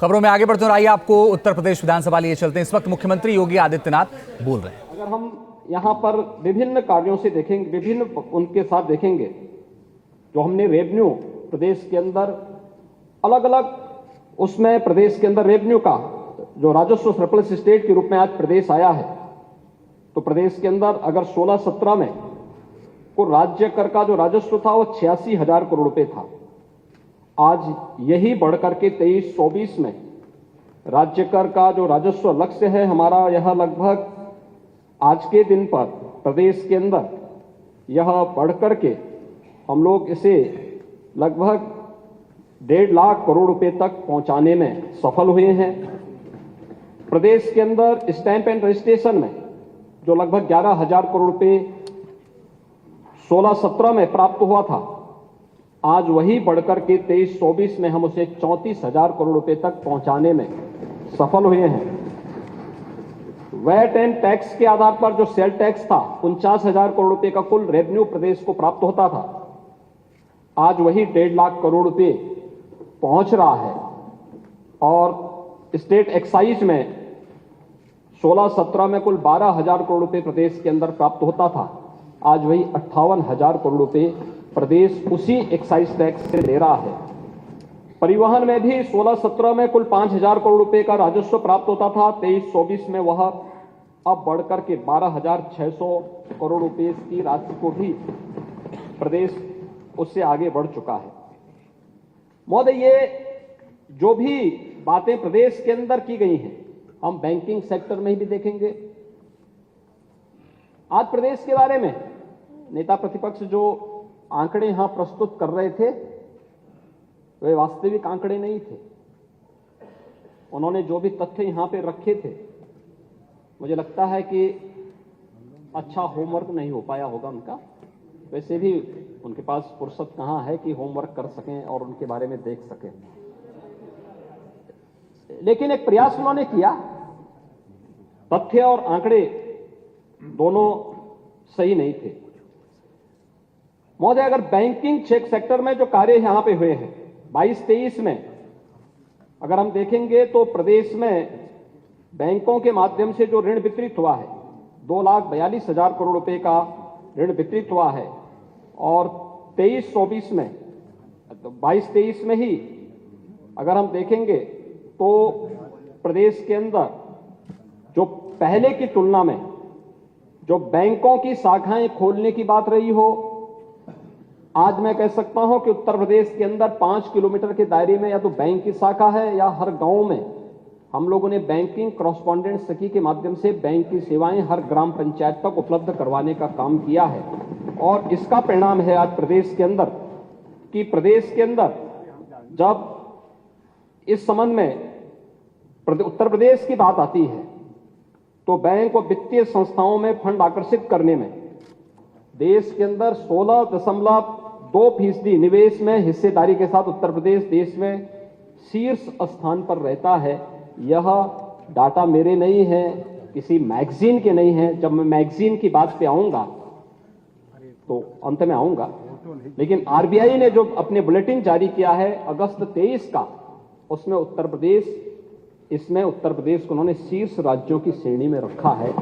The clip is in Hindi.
खबरों में आगे बढ़ते हैं और आइए आपको उत्तर प्रदेश विधानसभा लिए चलते हैं। इस वक्त मुख्यमंत्री योगी आदित्यनाथ बोल रहे हैं। अगर हम यहाँ पर विभिन्न कार्यों से देखेंगे, विभिन्न उनके साथ देखेंगे, जो हमने रेवेन्यू प्रदेश के अंदर अलग अलग, उसमें प्रदेश के अंदर रेवेन्यू का जो राजस्व सरप्लस स्टेट के रूप में आज प्रदेश आया है, तो प्रदेश के अंदर अगर 16-17 में को राज्य कर का जो राजस्व था वो 86,000 करोड़ रुपए था। आज यही बढ़कर के 23-24 में राज्य कर का जो राजस्व लक्ष्य है हमारा, यह लगभग आज के दिन पर प्रदेश के अंदर यह बढ़कर के हम लोग इसे लगभग 1.5 लाख करोड़ रुपए तक पहुंचाने में सफल हुए हैं। प्रदेश के अंदर स्टैंप एंड रजिस्ट्रेशन में जो लगभग 11,000 करोड़ रुपए 16-17 में प्राप्त हुआ था, आज वही बढ़कर के 23-24 में हम उसे 34,000 करोड़ रुपए तक पहुंचाने में सफल हुए हैं। वैट एंड टैक्स के आधार पर जो सेल टैक्स था 49,000 करोड़ रुपए का कुल रेवेन्यू प्रदेश को प्राप्त होता था, आज वही 1.5 लाख करोड़ रुपए पहुंच रहा है। और स्टेट एक्साइज में 16-17 में कुल 12,000 करोड़ रुपए प्रदेश के अंदर प्राप्त होता था, आज वही 58,000 करोड़ रुपए प्रदेश उसी एक्साइज टैक्स से ले रहा है। परिवहन में भी 16-17 में कुल 5,000 करोड़ रुपए का राजस्व प्राप्त होता था, 23-24 में वह अब बढ़कर के 12,600 करोड़ रुपए की राशि को भी प्रदेश उससे आगे बढ़ चुका है। महोदय, ये जो भी बातें प्रदेश के अंदर की गई हैं, हम बैंकिंग सेक्टर में भी देखेंगे। आज प्रदेश के बारे में नेता प्रतिपक्ष जो आंकड़े यहां प्रस्तुत कर रहे थे, वे वास्तविक आंकड़े नहीं थे। उन्होंने जो भी तथ्य यहां पे रखे थे, मुझे लगता है कि अच्छा होमवर्क नहीं हो पाया होगा उनका। वैसे भी उनके पास फुर्सत कहां है कि होमवर्क कर सकें और उनके बारे में देख सकें, लेकिन एक प्रयास उन्होंने किया। तथ्य और आंकड़े दोनों सही नहीं थे। महोदय, अगर बैंकिंग चेक सेक्टर में जो कार्य यहां पे हुए हैं 22-23 में अगर हम देखेंगे तो प्रदेश में बैंकों के माध्यम से जो ऋण वितरित हुआ है 2,42,000 करोड़ रुपए का ऋण वितरित हुआ है। और 23-24 में, 22-23 में ही अगर हम देखेंगे तो प्रदेश के अंदर जो पहले की तुलना में जो बैंकों की शाखाएं खोलने की बात रही हो, आज मैं कह सकता हूं कि उत्तर प्रदेश के अंदर 5 किलोमीटर के दायरे में या तो बैंक की शाखा है, या हर गांव में हम लोगों ने बैंकिंग कॉरेस्पॉन्डेंट सखी के माध्यम से बैंक की सेवाएं हर ग्राम पंचायत तक उपलब्ध करवाने का काम किया है। और इसका परिणाम है आज प्रदेश के अंदर कि प्रदेश के अंदर जब इस संबंध में उत्तर प्रदेश की बात आती है तो बैंक और वित्तीय संस्थाओं में फंड आकर्षित करने में देश के अंदर 16.2% निवेश में हिस्सेदारी के साथ उत्तर प्रदेश देश में शीर्ष स्थान पर रहता है। यह डाटा मेरे नहीं है, किसी मैगजीन के नहीं है। जब मैं मैगजीन की बात पे आऊंगा तो अंत में आऊंगा, लेकिन आरबीआई ने जो अपने बुलेटिन जारी किया है अगस्त 23 का, उसमें उत्तर प्रदेश को उन्होंने शीर्ष राज्यों की श्रेणी में रखा है।